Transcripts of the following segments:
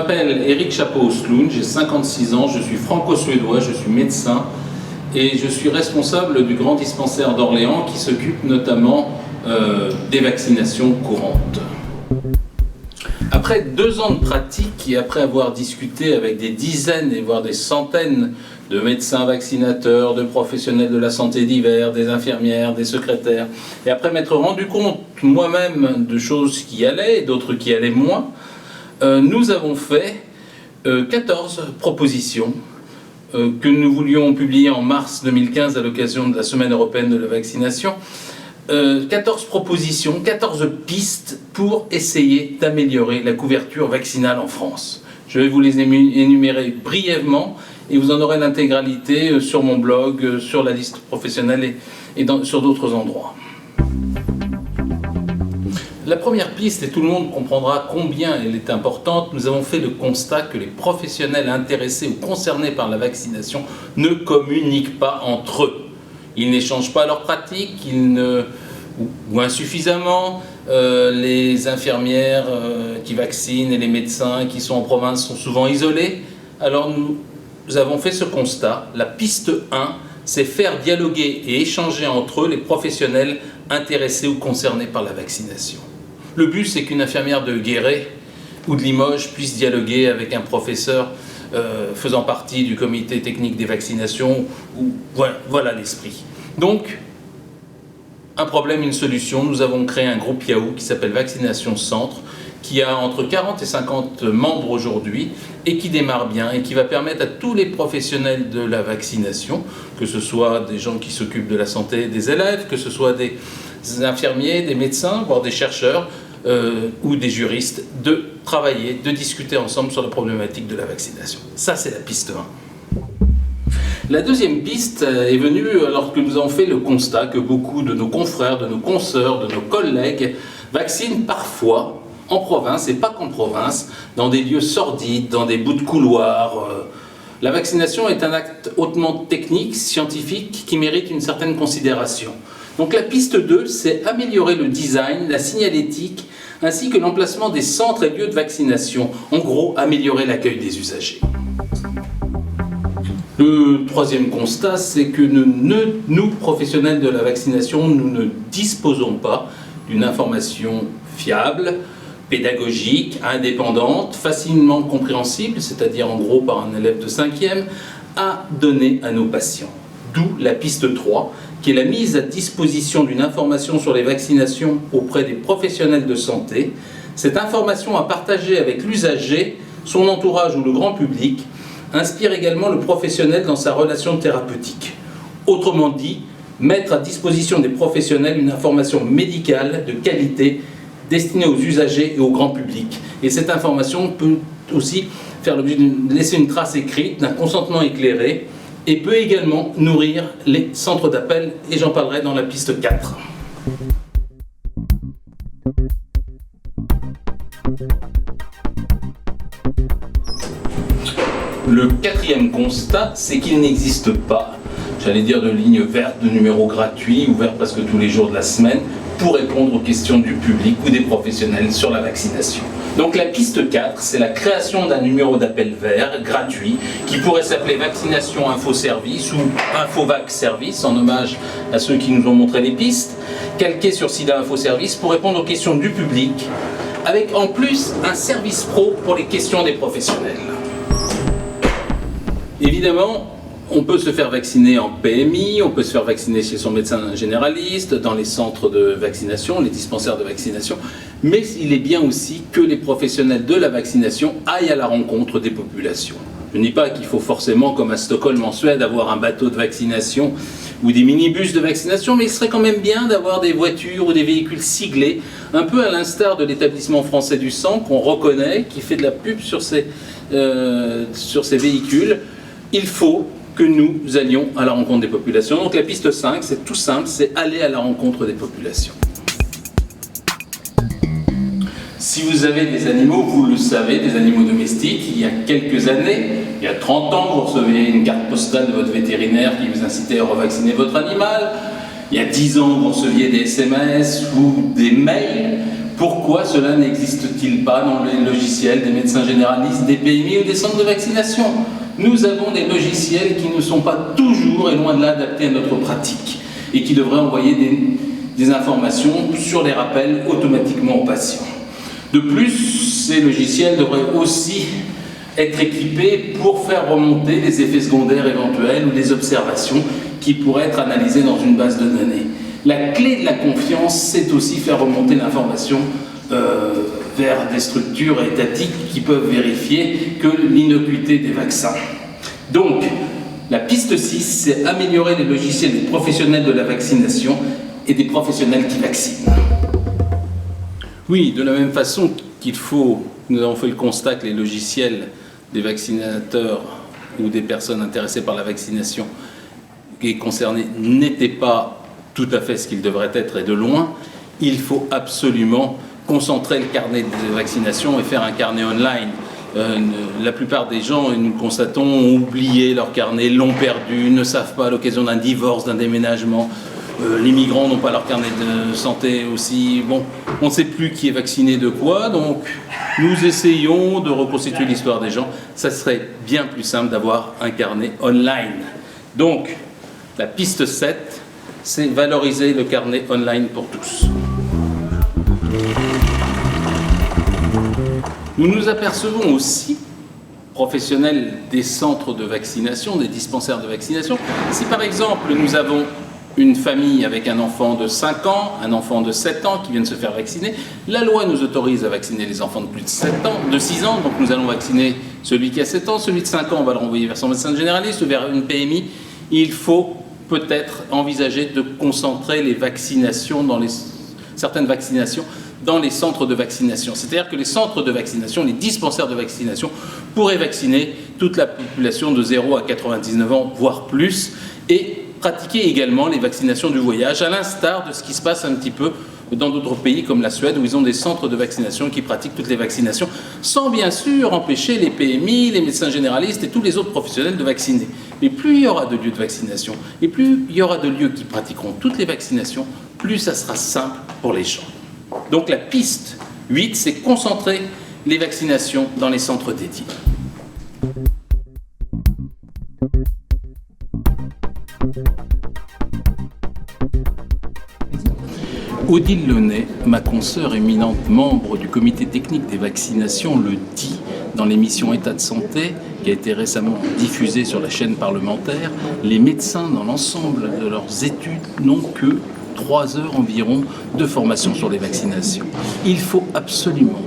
m'appelle Eric Chapeau-Oslund, j'ai 56 ans, je suis franco-suédois, je suis médecin et je suis responsable du grand dispensaire d'Orléans qui s'occupe notamment des vaccinations courantes. Après 2 ans de pratique et après avoir discuté avec des dizaines et voire des centaines de médecins vaccinateurs, de professionnels de la santé divers, des infirmières, des secrétaires, et après m'être rendu compte moi-même de choses qui allaient et d'autres qui allaient moins, nous avons fait 14 propositions que nous voulions publier en mars 2015 à l'occasion de la Semaine européenne de la vaccination. 14 propositions, 14 pistes pour essayer d'améliorer la couverture vaccinale en France. Je vais vous les énumérer brièvement et vous en aurez l'intégralité sur mon blog, sur la liste professionnelle et sur d'autres endroits. La première piste, et tout le monde comprendra combien elle est importante, nous avons fait le constat que les professionnels intéressés ou concernés par la vaccination ne communiquent pas entre eux. Ils n'échangent pas leurs pratiques, ou insuffisamment. Les infirmières qui vaccinent et les médecins qui sont en province sont souvent isolés. Alors nous avons fait ce constat. La piste 1, c'est faire dialoguer et échanger entre eux les professionnels intéressés ou concernés par la vaccination. Le but, c'est qu'une infirmière de Guéret ou de Limoges puisse dialoguer avec un professeur faisant partie du comité technique des vaccinations. Voilà l'esprit. Donc, un problème, une solution. Nous avons créé un groupe Yahoo qui s'appelle Vaccination Centre, qui a entre 40 et 50 membres aujourd'hui et qui démarre bien et qui va permettre à tous les professionnels de la vaccination, que ce soit des gens qui s'occupent de la santé des élèves, que ce soit des infirmiers, des médecins, voire des chercheurs ou des juristes, de travailler, de discuter ensemble sur la problématique de la vaccination. Ça, c'est la piste 1. La deuxième piste est venue alors que nous avons fait le constat que beaucoup de nos confrères, de nos consoeurs, de nos collègues vaccinent parfois en province et pas qu'en province, dans des lieux sordides, dans des bouts de couloir. La vaccination est un acte hautement technique, scientifique, qui mérite une certaine considération. Donc la piste 2, c'est améliorer le design, la signalétique, ainsi que l'emplacement des centres et lieux de vaccination. En gros, améliorer l'accueil des usagers. Le troisième constat, c'est que nous, professionnels de la vaccination, nous ne disposons pas d'une information fiable, pédagogique, indépendante, facilement compréhensible, c'est-à-dire en gros par un élève de 5e, à donner à nos patients. D'où la piste 3, qui est la mise à disposition d'une information sur les vaccinations auprès des professionnels de santé. Cette information à partager avec l'usager, son entourage ou le grand public, inspire également le professionnel dans sa relation thérapeutique. Autrement dit, mettre à disposition des professionnels une information médicale de qualité destinée aux usagers et au grand public. Et cette information peut aussi faire l'objet de laisser une trace écrite, d'un consentement éclairé, et peut également nourrir les centres d'appel, et j'en parlerai dans la piste 4. Le quatrième constat, c'est qu'il n'existe pas, j'allais dire, de ligne verte, de numéro gratuit, ouvert presque tous les jours de la semaine, pour répondre aux questions du public ou des professionnels sur la vaccination. Donc la piste 4, c'est la création d'un numéro d'appel vert, gratuit, qui pourrait s'appeler Vaccination Info Service ou Infovac Service, en hommage à ceux qui nous ont montré les pistes, calqué sur SIDA Info Service pour répondre aux questions du public, avec en plus un service pro pour les questions des professionnels. Évidemment, on peut se faire vacciner en PMI, on peut se faire vacciner chez son médecin généraliste, dans les centres de vaccination, les dispensaires de vaccination, mais il est bien aussi que les professionnels de la vaccination aillent à la rencontre des populations. Je ne dis pas qu'il faut forcément, comme à Stockholm en Suède, avoir un bateau de vaccination ou des minibus de vaccination, mais il serait quand même bien d'avoir des voitures ou des véhicules siglés, un peu à l'instar de l'établissement français du sang qu'on reconnaît, qui fait de la pub sur ses véhicules. Il faut que nous allions à la rencontre des populations. Donc la piste 5, c'est tout simple, c'est aller à la rencontre des populations. Si vous avez des animaux, vous le savez, des animaux domestiques, il y a quelques années, il y a 30 ans, vous receviez une carte postale de votre vétérinaire qui vous incitait à revacciner votre animal. Il y a 10 ans, vous receviez des SMS ou des mails Pourquoi cela n'existe-t-il pas dans les logiciels des médecins généralistes, des PMI ou des centres de vaccination? Nous avons des logiciels qui ne sont pas toujours et loin de là adaptés à notre pratique et qui devraient envoyer des informations sur les rappels automatiquement aux patients. De plus, ces logiciels devraient aussi être équipés pour faire remonter des effets secondaires éventuels ou des observations qui pourraient être analysées dans une base de données. La clé de la confiance, c'est aussi faire remonter l'information vers des structures étatiques qui peuvent vérifier que l'innocuité des vaccins. Donc, la piste 6, c'est améliorer les logiciels des professionnels de la vaccination et des professionnels qui vaccinent. Oui, de la même façon nous avons fait le constat que les logiciels des vaccinateurs ou des personnes intéressées par la vaccination et concernées n'étaient pas tout à fait ce qu'ils devraient être et de loin, il faut absolument concentrer le carnet de vaccination et faire un carnet online. La plupart des gens, et nous le constatons, ont oublié leur carnet, l'ont perdu, ne savent pas à l'occasion d'un divorce, d'un déménagement. Les migrants n'ont pas leur carnet de santé aussi. Bon, on ne sait plus qui est vacciné de quoi, donc nous essayons de reconstituer l'histoire des gens. Ça serait bien plus simple d'avoir un carnet online. Donc, la piste 7, c'est valoriser le carnet online pour tous. Nous nous apercevons aussi, professionnels des centres de vaccination, des dispensaires de vaccination, si par exemple nous avons une famille avec un enfant de 5 ans, un enfant de 7 ans qui viennent se faire vacciner, la loi nous autorise à vacciner les enfants de plus de 6 ans, donc nous allons vacciner celui qui a 7 ans, celui de 5 ans, on va le renvoyer vers son médecin généraliste ou vers une PMI. Il faut peut-être envisager de concentrer les vaccinations certaines vaccinations dans les centres de vaccination. C'est-à-dire que les centres de vaccination, les dispensaires de vaccination pourraient vacciner toute la population de 0 à 99 ans, voire plus, et pratiquer également les vaccinations du voyage, à l'instar de ce qui se passe un petit peu dans d'autres pays comme la Suède, où ils ont des centres de vaccination qui pratiquent toutes les vaccinations, sans bien sûr empêcher les PMI, les médecins généralistes et tous les autres professionnels de vacciner. Mais plus il y aura de lieux de vaccination, et plus il y aura de lieux qui pratiqueront toutes les vaccinations, plus ça sera simple pour les gens. Donc la piste 8, c'est concentrer les vaccinations dans les centres dédiés. Odile Launay, ma consoeur éminente membre du comité technique des vaccinations, le dit dans l'émission État de santé, qui a été récemment diffusée sur la chaîne parlementaire. Les médecins, dans l'ensemble de leurs études, n'ont que 3 heures environ de formation sur les vaccinations. Il faut absolument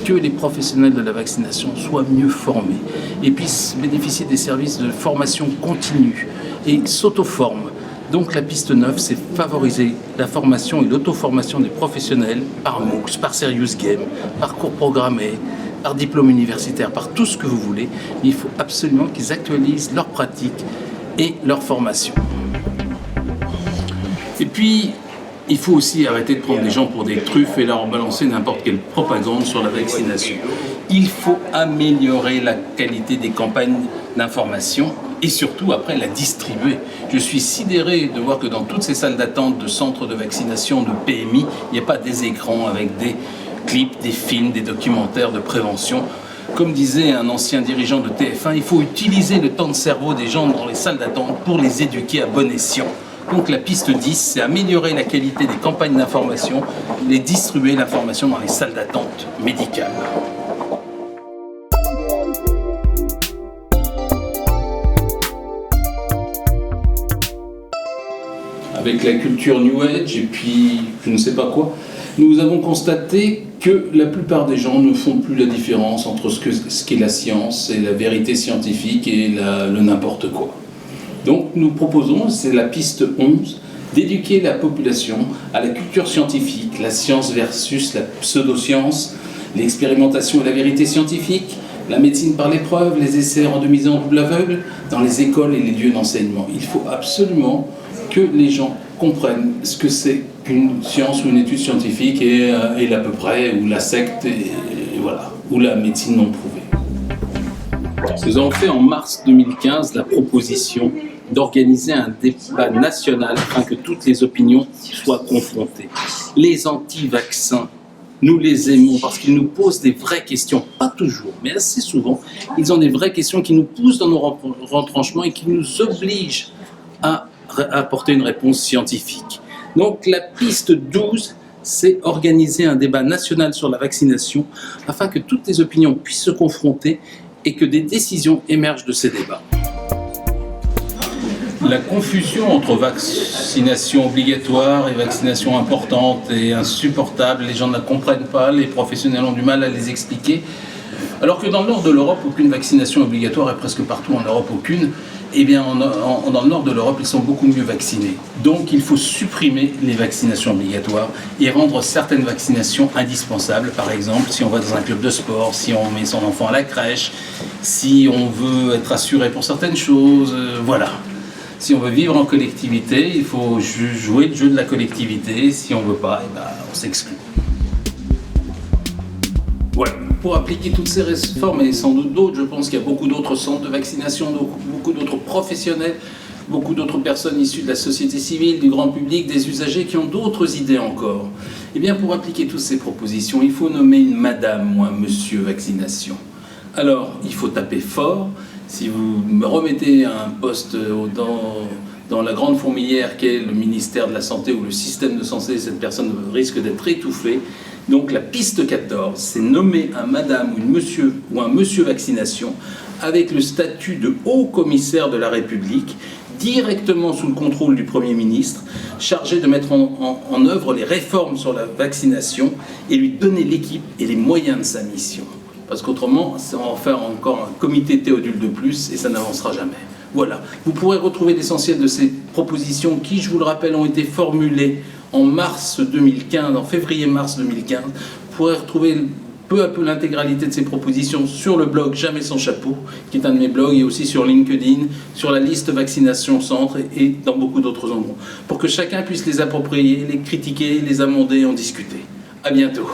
que les professionnels de la vaccination soient mieux formés et puissent bénéficier des services de formation continue et s'auto-forment. Donc la piste 9, c'est favoriser la formation et l'auto-formation des professionnels par MOOCs, par Serious Game, par cours programmés, par diplôme universitaire, par tout ce que vous voulez. Il faut absolument qu'ils actualisent leurs pratiques et leur formation. Et puis, il faut aussi arrêter de prendre des gens pour des truffes et leur balancer n'importe quelle propagande sur la vaccination. Il faut améliorer la qualité des campagnes d'information et surtout après la distribuer. Je suis sidéré de voir que dans toutes ces salles d'attente de centres de vaccination, de PMI, il n'y a pas des écrans avec des clips, des films, des documentaires de prévention. Comme disait un ancien dirigeant de TF1, il faut utiliser le temps de cerveau des gens dans les salles d'attente pour les éduquer à bon escient. Donc la piste 10, c'est améliorer la qualité des campagnes d'information et distribuer l'information dans les salles d'attente médicales. Avec la culture New Age et puis je ne sais pas quoi, nous avons constaté que la plupart des gens ne font plus la différence entre ce qu'est la science et la vérité scientifique et le n'importe quoi. Donc nous proposons, c'est la piste 11, d'éduquer la population à la culture scientifique, la science versus la pseudo-science, l'expérimentation et la vérité scientifique, la médecine par l'épreuve, les essais randomisés en double aveugle, dans les écoles et les lieux d'enseignement. Il faut absolument que les gens comprennent ce que c'est qu'une science ou une étude scientifique et l'à peu près, ou la secte, et voilà, ou la médecine non prouvée. Nous avons fait en mars 2015 la proposition d'organiser un débat national afin que toutes les opinions soient confrontées. Les anti-vaccins Nous les aimons parce qu'ils nous posent des vraies questions, pas toujours, mais assez souvent, ils ont des vraies questions qui nous poussent dans nos retranchements et qui nous obligent à apporter une réponse scientifique. Donc la piste 12, c'est organiser un débat national sur la vaccination afin que toutes les opinions puissent se confronter et que des décisions émergent de ces débats. La confusion entre vaccination obligatoire et vaccination importante est insupportable. Les gens ne la comprennent pas, les professionnels ont du mal à les expliquer. Alors que dans le nord de l'Europe, aucune vaccination obligatoire et presque partout en Europe aucune. Eh bien, dans le nord de l'Europe, ils sont beaucoup mieux vaccinés. Donc, il faut supprimer les vaccinations obligatoires et rendre certaines vaccinations indispensables. Par exemple, si on va dans un club de sport, si on met son enfant à la crèche, si on veut être assuré pour certaines choses, voilà. Si on veut vivre en collectivité, il faut jouer le jeu de la collectivité. Si on ne veut pas, eh ben, on s'exclut. Voilà. Pour appliquer toutes ces réformes, et sans doute d'autres, je pense qu'il y a beaucoup d'autres centres de vaccination, beaucoup d'autres professionnels, beaucoup d'autres personnes issues de la société civile, du grand public, des usagers qui ont d'autres idées encore. Eh bien, pour appliquer toutes ces propositions, il faut nommer une madame ou un monsieur vaccination. Alors, il faut taper fort. Si vous me remettez à un poste dans la grande fourmilière qu'est le ministère de la Santé ou le système de santé, cette personne risque d'être étouffée. Donc la piste 14, c'est nommer un madame ou un monsieur vaccination avec le statut de haut commissaire de la République, directement sous le contrôle du Premier ministre, chargé de mettre en œuvre les réformes sur la vaccination et lui donner l'équipe et les moyens de sa mission. Parce qu'autrement, ça va en faire encore un comité Théodule de plus et ça n'avancera jamais. Voilà. Vous pourrez retrouver l'essentiel de ces propositions qui, je vous le rappelle, ont été formulées en mars 2015, en février-mars 2015. Vous pourrez retrouver peu à peu l'intégralité de ces propositions sur le blog Jamais sans chapeau, qui est un de mes blogs, et aussi sur LinkedIn, sur la liste Vaccination Centre et dans beaucoup d'autres endroits, pour que chacun puisse les approprier, les critiquer, les amender, en discuter. À bientôt.